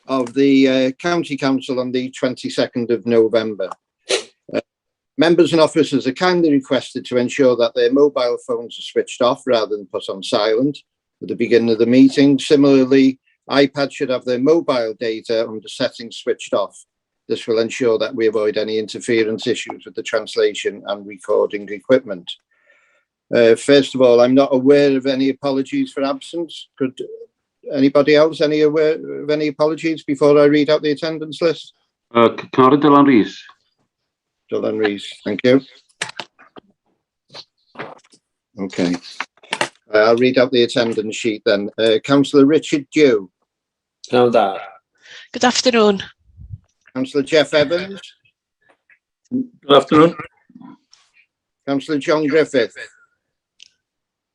of the County Council on the 22nd of November. Members and officers are kindly requested to ensure that their mobile phones are switched off rather than put on silent at the beginning of the meeting. Similarly, iPads should have their mobile data under settings switched off. This will ensure that we avoid any interference issues with the translation and recording equipment. First of all, I'm not aware of any apologies for absence. Could anybody else aware of any apologies before I read out the attendance list? Cynghorydd Dylan Rees. Dylan Rees, thank you. Okay. I'll read out the attendance sheet then. Councillor Richard Dew. Good afternoon. Councillor Jeff Evans. Good afternoon. Councillor John Griffith.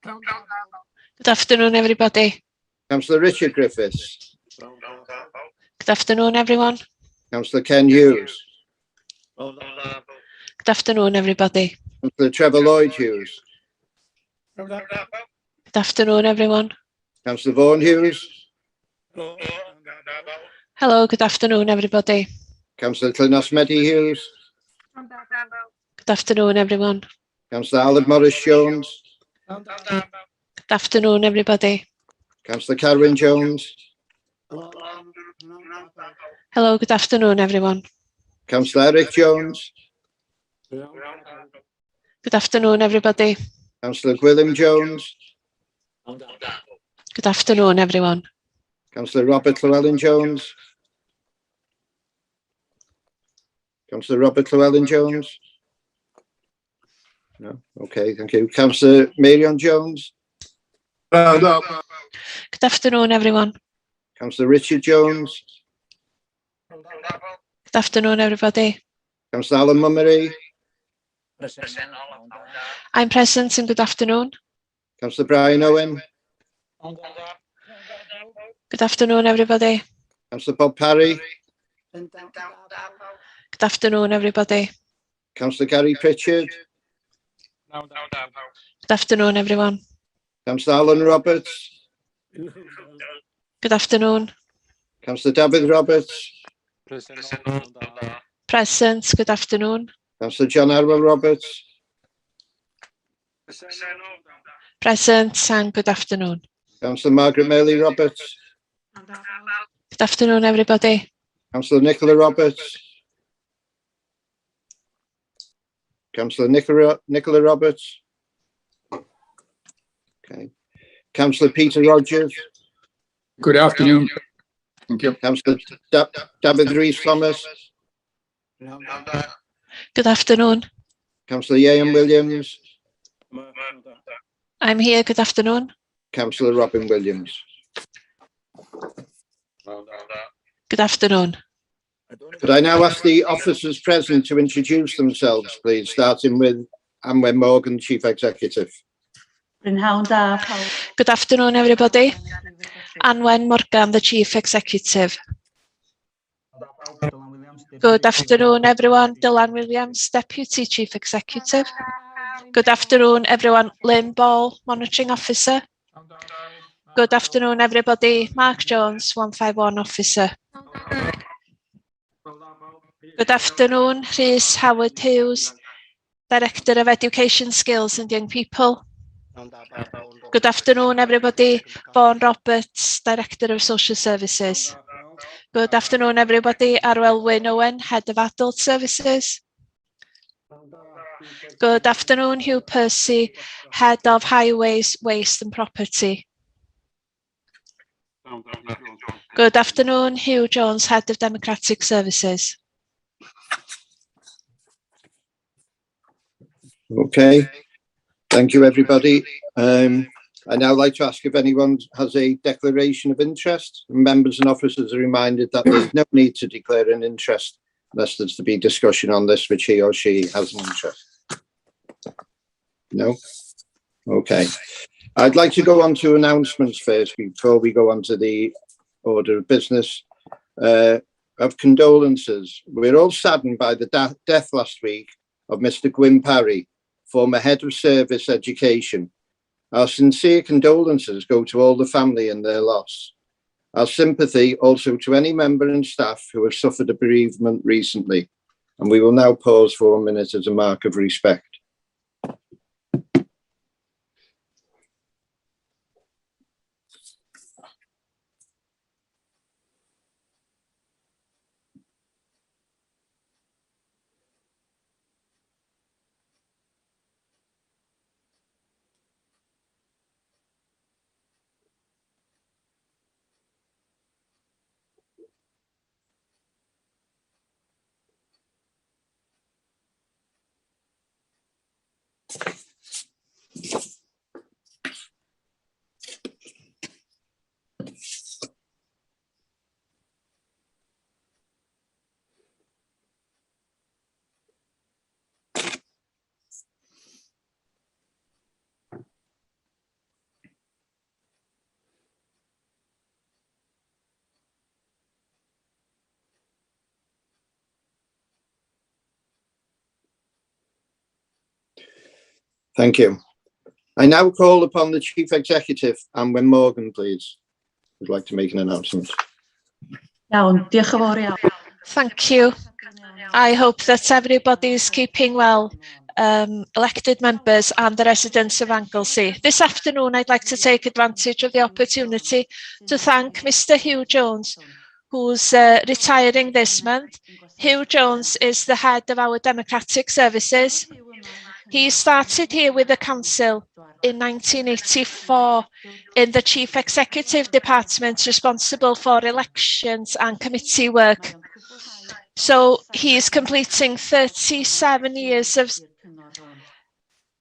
Good afternoon, everybody. Councillor Richard Griffiths. Good afternoon, everyone. Councillor Ken Hughes. Good afternoon, everybody. Councillor Trevor Lloyd Hughes. Good afternoon, everyone. Councillor Vaughan Hughes. Hello, good afternoon, everybody. Councillor Clynos Medi Hughes. Good afternoon, everyone. Councillor Aled Morris Jones. Good afternoon, everybody. Councillor Carwyn Jones. Hello, good afternoon, everyone. Councillor Eric Jones. Good afternoon, everybody. Councillor Gwilym Jones. Good afternoon, everyone. Councillor Robert Llewellyn Jones. Councillor Robert Llewellyn Jones. No, okay, thank you. Councillor Marion Jones. Good afternoon, everyone. Councillor Richard Jones. Good afternoon, everybody. Councillor Alan Mummery. I'm present and good afternoon. Councillor Brian Owen. Good afternoon, everybody. Councillor Bob Parry. Good afternoon, everybody. Councillor Gary Pritchard. Good afternoon, everyone. Councillor Alan Roberts. Good afternoon. Councillor David Roberts. Present. Good afternoon. Councillor John Arwell Roberts. Present and good afternoon. Councillor Margaret Maley Roberts. Good afternoon, everybody. Councillor Nicola Roberts. Councillor Nicola Roberts. Okay. Councillor Peter Rogers. Good afternoon. Thank you. Councillor David Rees Thomas. Good afternoon. Councillor Ian Williams. I'm here. Good afternoon. Councillor Robin Williams. Good afternoon. Could I now ask the officers present to introduce themselves, please, starting with Anwen Morgan, Chief Executive. Good afternoon, everybody. Anwen Morgan, the Chief Executive. Good afternoon, everyone. Dylan Williams, Deputy Chief Executive. Good afternoon, everyone. Lynn Ball, Monitoring Officer. Good afternoon, everybody. Mark Jones, 151 Officer. Good afternoon, Rhys Howard Hughes, Director of Education, Skills and Young People. Good afternoon, everybody. Vaughan Roberts, Director of Social Services. Good afternoon, everybody. Arwel Wyn Owen, Head of Adult Services. Good afternoon, Hugh Percy, Head of Highways, Waste and Property. Good afternoon, Hugh Jones, Head of Democratic Services. Okay, thank you, everybody. I'd now like to ask if anyone has a declaration of interest. Members and officers are reminded that there's no need to declare an interest unless there's to be discussion on this which he or she has an interest. No? Okay. I'd like to go on to announcements first before we go on to the order of business. Of condolences. We're all saddened by the death last week of Mr. Gwyn Parry, former Head of Service Education. Our sincere condolences go to all the family and their loss. Our sympathy also to any member and staff who have suffered a bereavement recently. And we will now pause for 1 minute as a mark of respect. Thank you. I now call upon the Chief Executive, Anwen Morgan, please. Would like to make an announcement. Iawn, diolch yn fawr iawn. Thank you. I hope that everybody is keeping well, elected members and the residents of Anglesey. This afternoon, I'd like to take advantage of the opportunity to thank Mr. Hugh Jones, who's retiring this month. Hugh Jones is the head of our democratic services. He started here with the council in 1984 in the Chief Executive Department responsible for elections and committee work. So he is completing 37 years of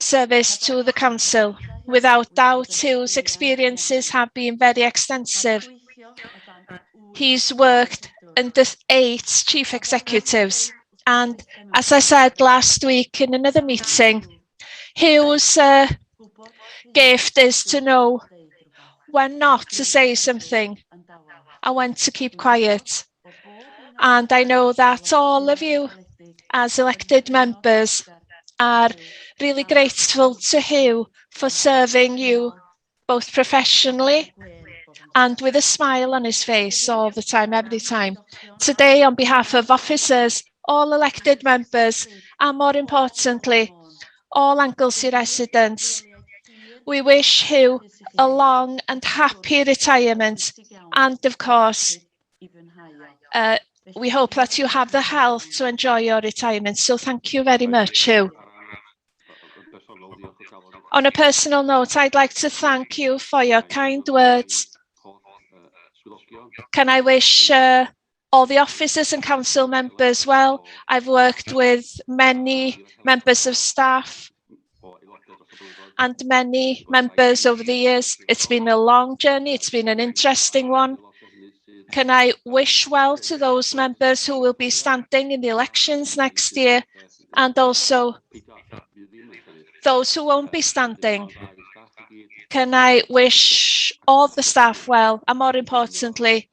service to the council. Without doubt, Hugh's experiences have been very extensive. He's worked under 8 chief executives. And as I said last week in another meeting, Hugh's gift is to know when not to say something and when to keep quiet. And I know that all of you as elected members are really grateful to Hugh for serving you both professionally and with a smile on his face all the time, every time. Today, on behalf of officers, all elected members, and more importantly, all Anglesey residents, we wish Hugh a long and happy retirement. And of course, we hope that you have the health to enjoy your retirement. So thank you very much, Hugh. On a personal note, I'd like to thank you for your kind words. Can I wish all the officers and council members well? I've worked with many members of staff and many members over the years. It's been a long journey. It's been an interesting one. Can I wish well to those members who will be standing in the elections next year, and also those who won't be standing? Can I wish all the staff well, and more importantly,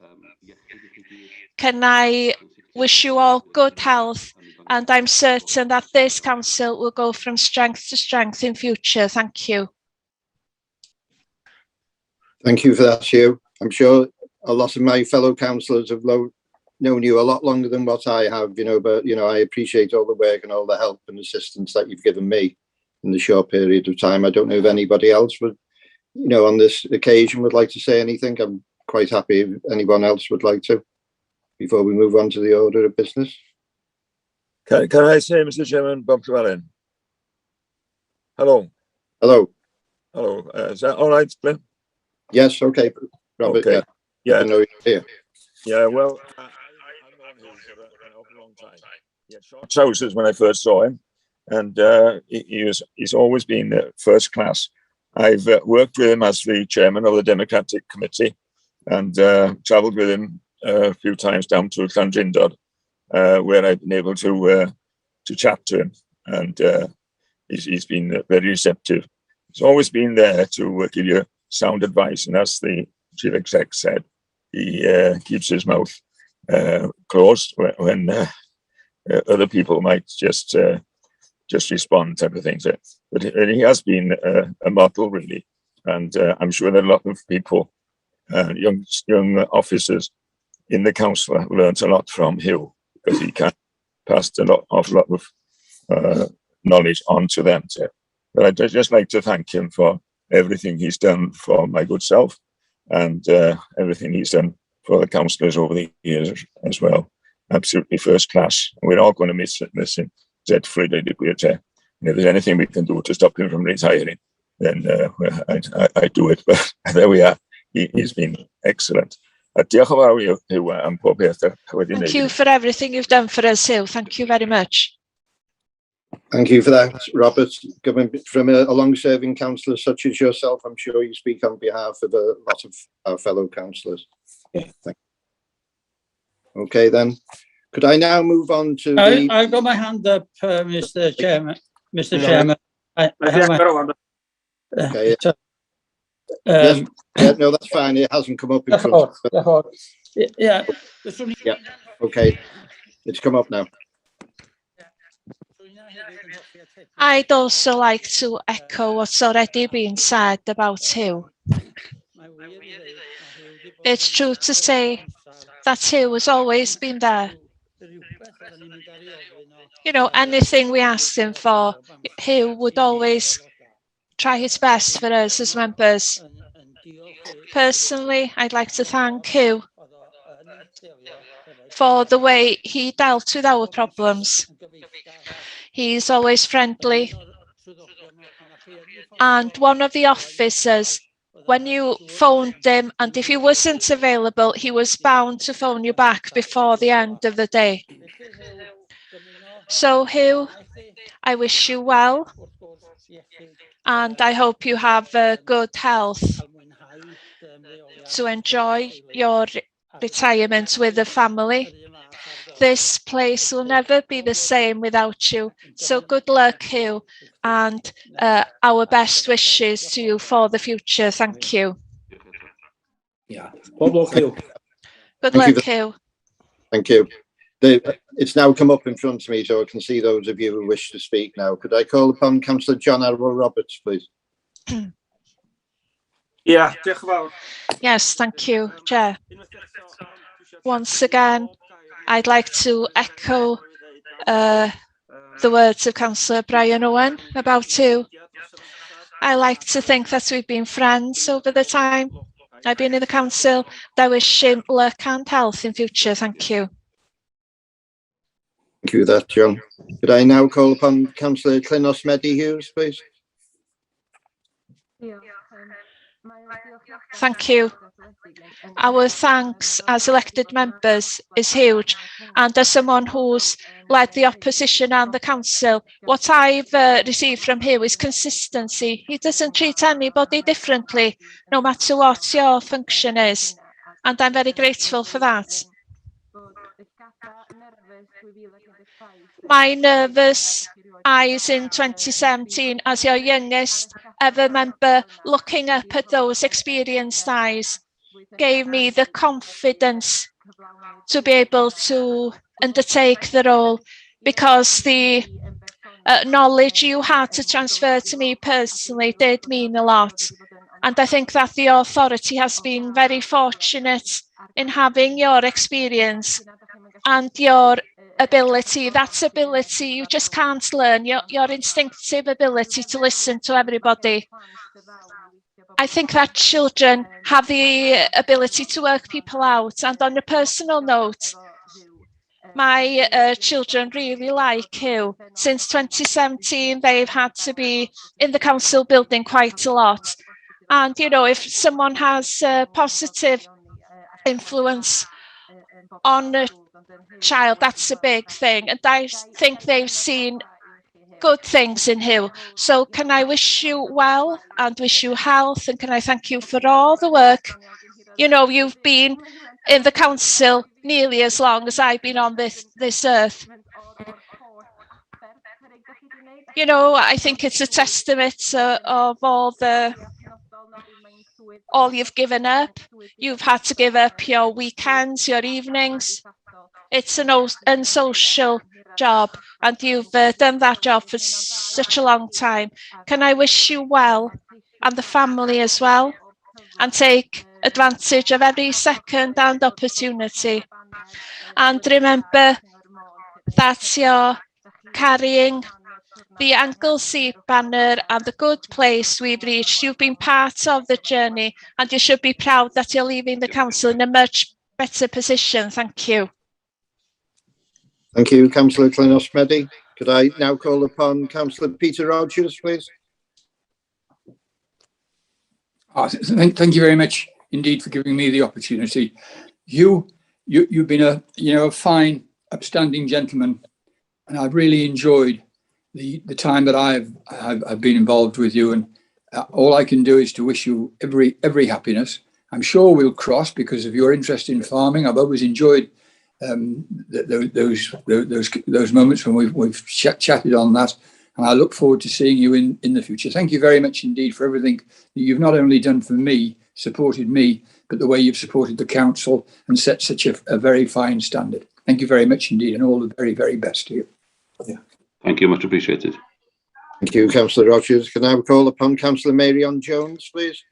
can I wish you all good health? And I'm certain that this council will go from strength to strength in future. Thank you. Thank you for that, Hugh. I'm sure a lot of my fellow councillors have known you a lot longer than what I have, but, I appreciate all the work and all the help and assistance that you've given me in the short period of time. I don't know if anybody else would, on this occasion would like to say anything. I'm quite happy if anyone else would like to, before we move on to the order of business. Can I say, Mr. Chairman, Bob Llewellyn? Hello. Hello. Hello. Is that all right, Flynn? Yes. Okay, Robert. Okay. Yeah. I know you're here. Yeah. Well, I've known him for an awful long time. He had short trousers when I first saw him, and he's always been first class. I've worked with him as the chairman of the Democratic Committee, and travelled with him a few times down to Llandrindod, where I've been able to chat to him, and he's been very receptive. He's always been there to give you sound advice, and as the chief exec said, he keeps his mouth closed when other people might just respond, type of things. But he has been a model, really, and I'm sure that a lot of people young officers in the council learnt a lot from Hugh, because he passed an awful lot of knowledge on to them too. But I'd just like to thank him for everything he's done for my good self, and everything he's done for the councillors over the years as well. Absolutely first class. We're all going to miss him dreadfully, and if there's anything we can do to stop him from retiring, then I do it. But there we are. He's been excellent. Diolch yn fawr i Hugh am pob peth wedi Thank wneud. you for everything you've done for us, Hugh. Thank you very much. Thank you for that, Robert. Coming from a long-serving councillor such as yourself, I'm sure you speak on behalf of a lot of our fellow councillors. Yeah. Thank you. Okay, then. Could I now move on to I've got my hand up, Mr. Chairman. Mr. Chairman, I have my, Okay. Yes, yeah, no, that's fine. It hasn't come up in front. Yeah. Yeah. Okay. It's come up now. I'd also like to echo what's already been said about Hugh. It's true to say that Hugh has always been there. You know, anything we asked him for, Hugh would always try his best for us as members. Personally, I'd like to thank Hugh for the way he dealt with our problems. He's always friendly. And one of the officers, when you phoned him, and if he wasn't available, he was bound to phone you back before the end of the day. So, Hugh, I wish you well, and I hope you have good health to enjoy your retirement with the family. This place will never be the same without you. So good luck, Hugh, and our best wishes to you for the future. Thank you. Yeah. Bob luck, Hugh. Good luck, Hugh. Thank you. It's now come up in front of me, so I can see those of you who wish to speak now. Could I call upon Councillor John Arrow Roberts, please? Yeah, diolch yn fawr. Yes, thank you, Chair. Once again, I'd like to echo the words of Councillor Brian Owen about you. I like to think that we've been friends over the time I've been in the council. I wish him luck and health in future. Thank you. Thank you for that, John. Could I now call upon Councillor Clynos Medi Hughes, please? Thank you. Our thanks as elected members is huge, and as someone who's led the opposition and the council, what I've received from him is consistency. He doesn't treat anybody differently, no matter what your function is, and I'm very grateful for that. My nervous eyes in 2017 as your youngest ever member, looking up at those experienced eyes, gave me the confidence to be able to undertake the role, because the knowledge you had to transfer to me personally did mean a lot. And I think that the authority has been very fortunate in having your experience and your ability. That ability you just can't learn, your instinctive ability to listen to everybody. I think that children have the ability to work people out, and on a personal note, my children really like you. Since 2017, they've had to be in the council building quite a lot. And, you know, if someone has a positive influence on a child, that's a big thing. And I think they've seen good things in you. So can I wish you well and wish you health, and can I thank you for all the work. You know, you've been in the council nearly as long as I've been on this earth. You know, I think it's a testament of all you've given up. You've had to give up your weekends, your evenings. It's an unsocial job, and you've done that job for such a long time. Can I wish you well, and the family as well, and take advantage of every second and opportunity. And remember that you're carrying the Anglesey banner and the good place we've reached. You've been part of the journey and you should be proud that you're leaving the council in a much better position. Thank you. Thank you, Councillor Clunosmedi. Could I now call upon Councillor Peter Rogers, please? Thank you very much indeed for giving me the opportunity. You've been a fine, upstanding gentleman, and I've really enjoyed the time that I've been involved with you, and all I can do is to wish you every happiness. I'm sure we'll cross because of your interest in farming. I've always enjoyed those moments when we've chatted on that, and I look forward to seeing you in the future. Thank you very much indeed for everything that you've not only done for me, supported me, but the way you've supported the council and set such a very fine standard. Thank you very much indeed, and all the very, very best to you. Yeah. Thank you, much appreciated. Thank you, Councillor Rogers. Can I call upon Councillor Marion Jones, please?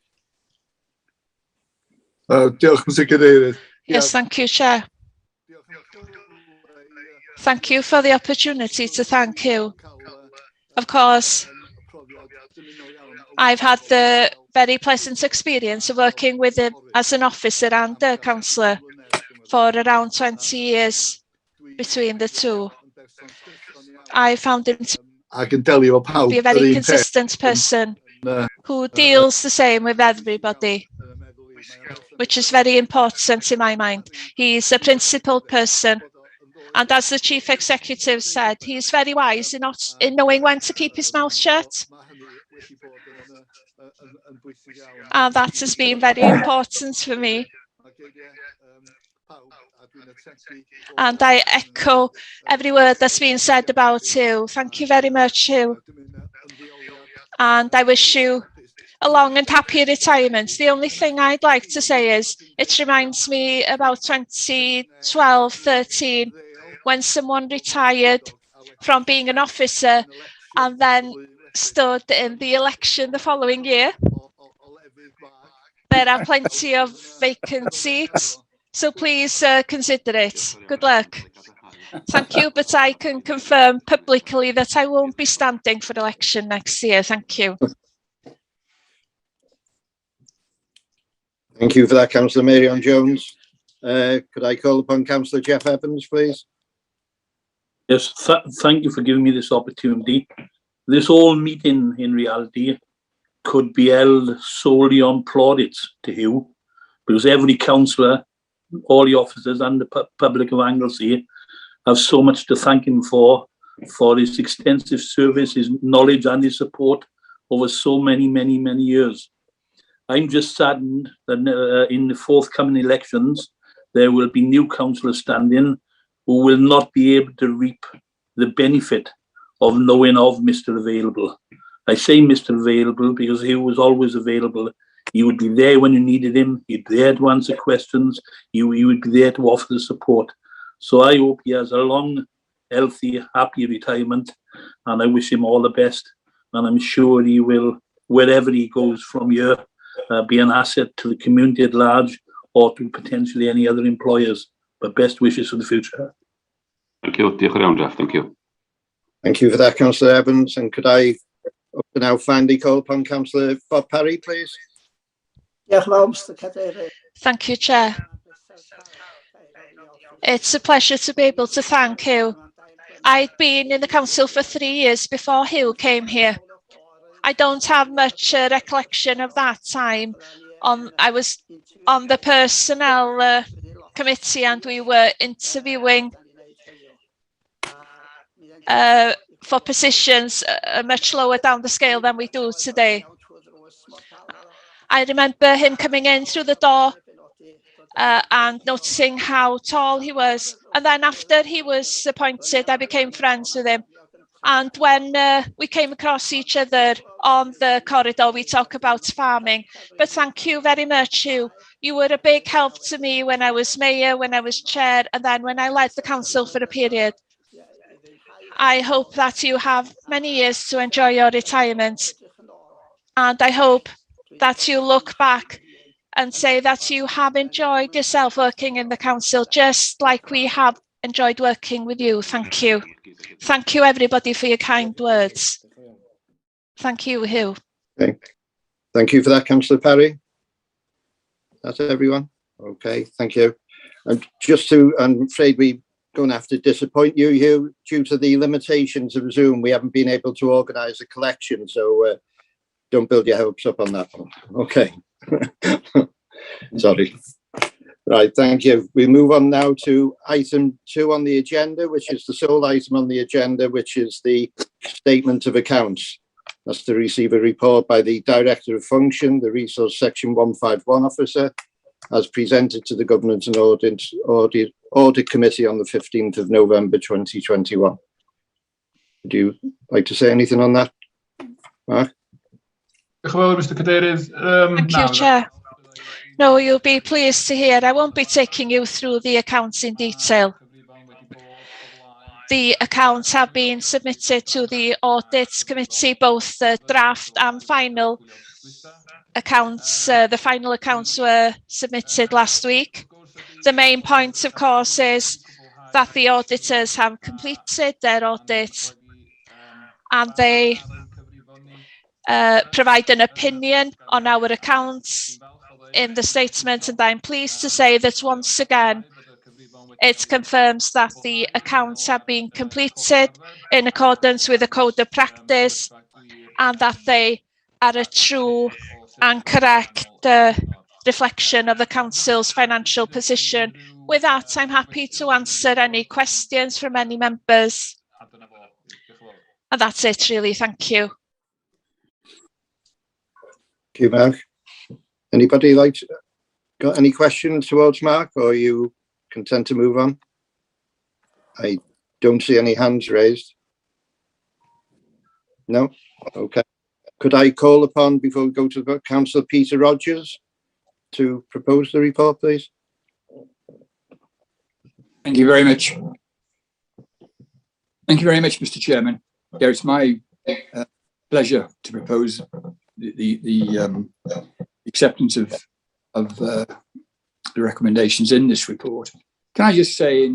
Yes, thank you, Chair. Thank you for the opportunity to thank you. Of course, I've had the very pleasant experience of working with him as an officer and a councillor for around 20 years between the two. I found him to be a very consistent person who deals the same with everybody, which is very important in my mind. He's a principled person, and as the Chief Executive said, he's very wise in knowing when to keep his mouth shut. And that has been very important for me. And I echo every word that's been said about you. Thank you very much, Hugh. And I wish you a long and happy retirement. The only thing I'd like to say is it reminds me about 2012, 13, when someone retired from being an officer and then stood in the election the following year. There are plenty of vacant seats, so please consider it. Good luck. Thank you, but I can confirm publicly that I won't be standing for election next year. Thank you. Thank you for that, Councillor Marion Jones. Could I call upon Councillor Jeff Evans, please? Yes, thank you for giving me this opportunity. This whole meeting, in reality, could be held solely on plaudits to Hugh, because every councillor, all the officers and the public of Anglesey have so much to thank him for his extensive service, his knowledge and his support over so many years. I'm just saddened that in the forthcoming elections, there will be new councillors standing who will not be able to reap the benefit of knowing of Mr. Available. I say Mr. Available because he was always available. He would be there when you needed him. He'd be there to answer questions. He would be there to offer the support. So I hope he has a long, healthy, happy retirement, and I wish him all the best. And I'm sure he will, wherever he goes from here, be an asset to the community at large or to potentially any other employers. But best wishes for the future. Thank you. Thank you. Thank you for that, Councillor Evans. And could I now finally call upon Councillor Bob Parry, please? Thank you, Chair. It's a pleasure to be able to thank Hugh. I'd been in the council for 3 years before Hugh came here. I don't have much recollection of that time. I was on the personnel committee and we were interviewing for positions much lower down the scale than we do today. I remember him coming in through the door and noticing how tall he was. And then after he was appointed, I became friends with him. And when we came across each other on the corridor, we talk about farming. But thank you very much, Hugh. You were a big help to me when I was mayor, when I was chair, and then when I led the council for a period. I hope that you have many years to enjoy your retirement. And I hope that you look back and say that you have enjoyed yourself working in the council, just like we have enjoyed working with you. Thank you. Thank you, everybody, for your kind words. Thank you, Hugh. Okay. Thank you for that, Councillor Perry. That's everyone. Okay, thank you. And I'm afraid we're going to have to disappoint you, Hugh, due to the limitations of Zoom. We haven't been able to organise a collection, so don't build your hopes up on that one. Okay. Sorry. Right, thank you. We move on now to item 2 on the agenda, which is the sole item on the agenda, which is the statement of accounts. That's to receive a report by the Director of Function, the Resource Section 151 Officer, as presented to the Governance and Audit Committee on the 15th of November 2021. Would you like to say anything on that, Mark? Thank you, Chair. No, you'll be pleased to hear I won't be taking you through the accounts in detail. The accounts have been submitted to the Audit Committee, both the draft and final accounts. The final accounts were submitted last week. The main point, of course, is that the auditors have completed their audit and they provide an opinion on our accounts in the statement, and I'm pleased to say that once again it confirms that the accounts have been completed in accordance with the Code of Practice and that they are a true and correct reflection of the Council's financial position. With that, I'm happy to answer any questions from any members. And that's it, really. Thank you. Thank you, Mark. Anybody got any questions towards Mark, or are you content to move on? I don't see any hands raised. No? Okay. Could I call upon, before we go to the Councillor Peter Rogers, to propose the report, please? Thank you very much. Thank you very much, Mr. Chairman. Yeah, it's my pleasure to propose the acceptance of the recommendations in this report. Can I just say,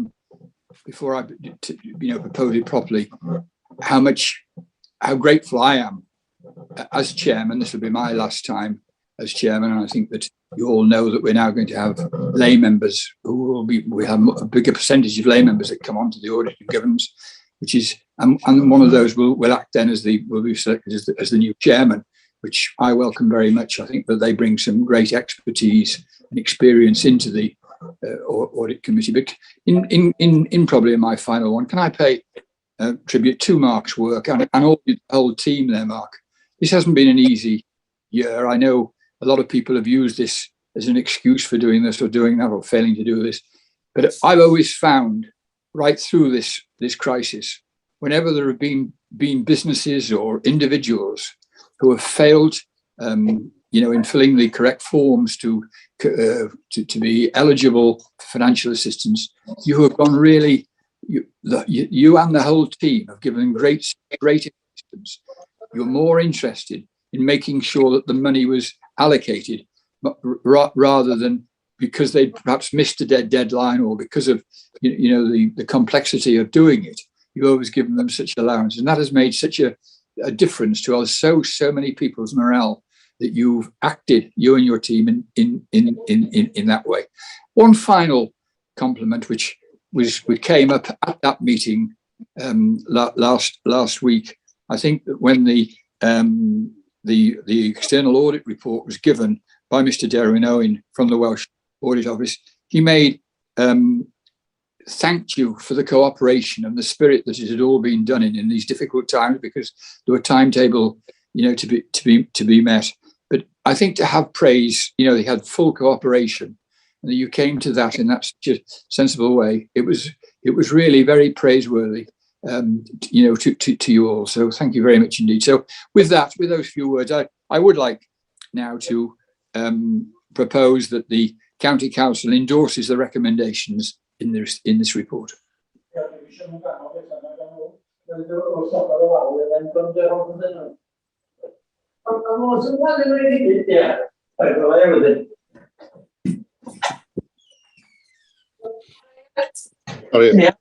before I propose it properly, how grateful I am as chairman. This will be my last time as chairman, and I think that you all know that we're now going to have lay members we have a bigger percentage of lay members that come onto the audit and governance, which is and one of those will act then will be selected as the new chairman, which I welcome very much. I think that they bring some great expertise and experience into the audit committee. But in probably my final one, can I pay tribute to Mark's work and all the whole team there, Mark? This hasn't been an easy year. I know a lot of people have used this as an excuse for doing this or doing that or failing to do this. But I've always found right through this crisis, whenever there have been businesses or individuals who have failed, in filling the correct forms to be eligible for financial assistance, you have gone really. You and the whole team have given great assistance. You're more interested in making sure that the money was allocated, rather than because they perhaps missed a deadline or because of the complexity of doing it. You've always given them such allowance, and that has made such a difference to so many people's morale that you've acted, you and your team, in that way. One final compliment, which came up at that meeting last week. I think that when the external audit report was given by Mr. Derwin Owen from the Welsh Audit Office, he made thanked you for the cooperation and the spirit that it had all been done in these difficult times, because there were timetable to be met. But I think to have praise, they had full cooperation, and that you came to that in that such a sensible way. It was really very praiseworthy, to you all. So thank you very much indeed. So with those few words, I would like now to propose that the County Council endorses the recommendations in this report. Sorry. Yeah.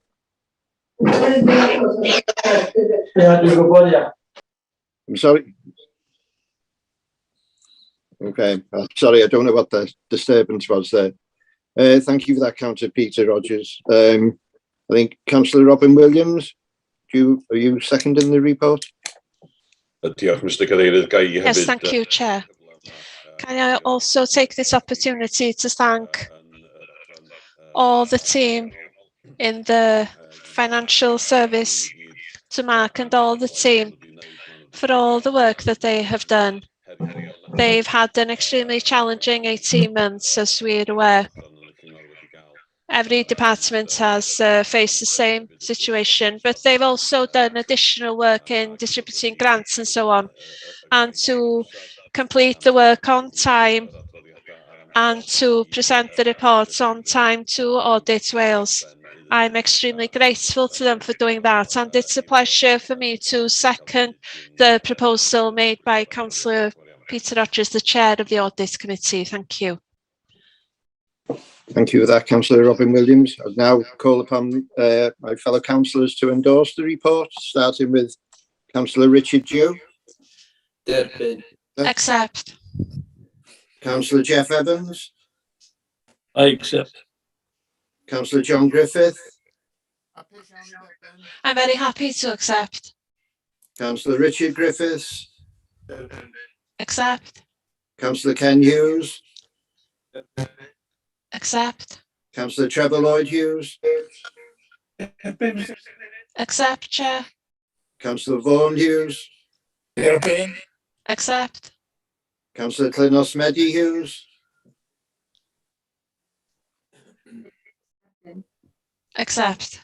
I'm sorry. Okay, sorry, I don't know what the disturbance was there. Thank you for that, Councillor Peter Rogers. I think Councillor Robin Williams, are you seconding the report? Diolch, Mr Cadeirydd. Yes, thank you, Chair. Can I also take this opportunity to thank all the team in the financial service, to Mark and all the team, for all the work that they have done. They've had an extremely challenging 18 months, as we're aware. Every department has faced the same situation, but they've also done additional work in distributing grants and so on. And to complete the work on time and to present the reports on time to Audit Wales. I'm extremely grateful to them for doing that, and it's a pleasure for me to second the proposal made by Councillor Peter Rogers, the Chair of the Audit Committee. Thank you. Thank you for that, Councillor Robin Williams. I'll now call upon my fellow councillors to endorse the report, starting with Councillor Richard Dew. Accept. Councillor Jeff Evans. I accept. Councillor John Griffith. I'm very happy to accept. Councillor Richard Griffiths. Accept. Councillor Ken Hughes. Accept. Councillor Trevor Lloyd Hughes. Accept, Chair. Councillor Vaughan Hughes. Accept. Councillor Clynos Medi Hughes. Accept.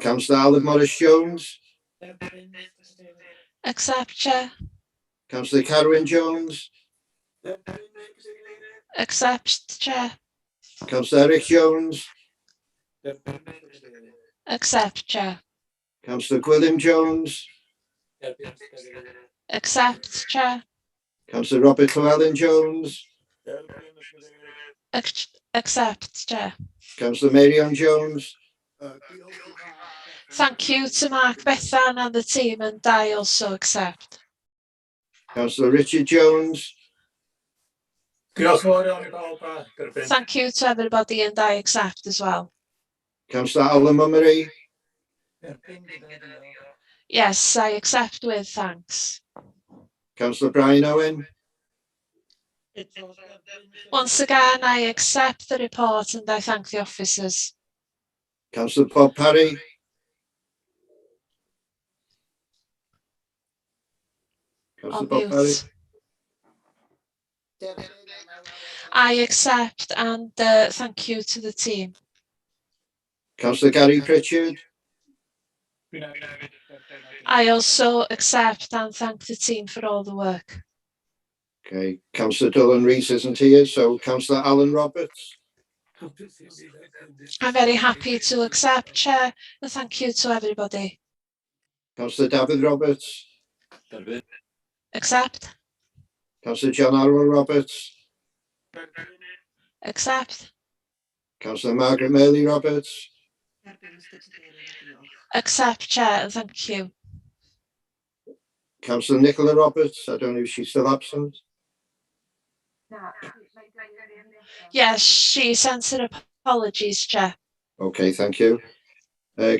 Councillor Alan Morris Jones. Accept, Chair. Councillor Carwyn Jones. Accept, Chair. Councillor Eric Jones. Accept, Chair. Councillor Gwilym Jones. Accept, Chair. Councillor Robert Llewellyn Jones. Accept, Chair. Councillor Marion Jones. Thank you to Mark Bethan and the team, and I also accept. Councillor Richard Jones. Thank you to everybody, and I accept as well. Councillor Alan Mummery. Yes, I accept with thanks. Councillor Brian Owen. Once again, I accept the report and I thank the officers. Councillor Bob Parry. Councillor Bob Parry. I accept and thank you to the team. Councillor Gary Pritchard. I also accept and thank the team for all the work. Okay, Councillor Dylan Rees isn't here, so Councillor Alan Roberts. I'm very happy to accept, Chair, and thank you to everybody. Councillor David Roberts. Accept. Councillor John Arwell Roberts. Accept. Councillor Margaret Merley Roberts. Accept, Chair, and thank you. Councillor Nicola Roberts, I don't know if she's still absent. Yes, she sends her apologies, Chair. Okay, thank you.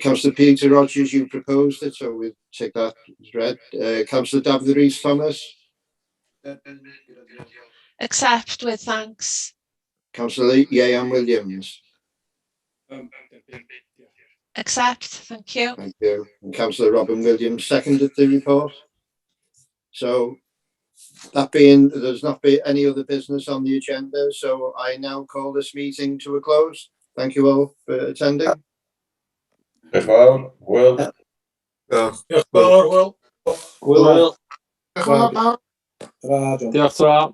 Councillor Peter Rogers, you proposed it, so we'll take that as read. Councillor David Rees Thomas. Accept with thanks. Councillor Ian Williams. Accept, thank you. Thank you. And Councillor Robin Williams seconded the report. So that being, there's not been any other business on the agenda, so I now call this meeting to a close. Thank you all for attending. Will. Diolch.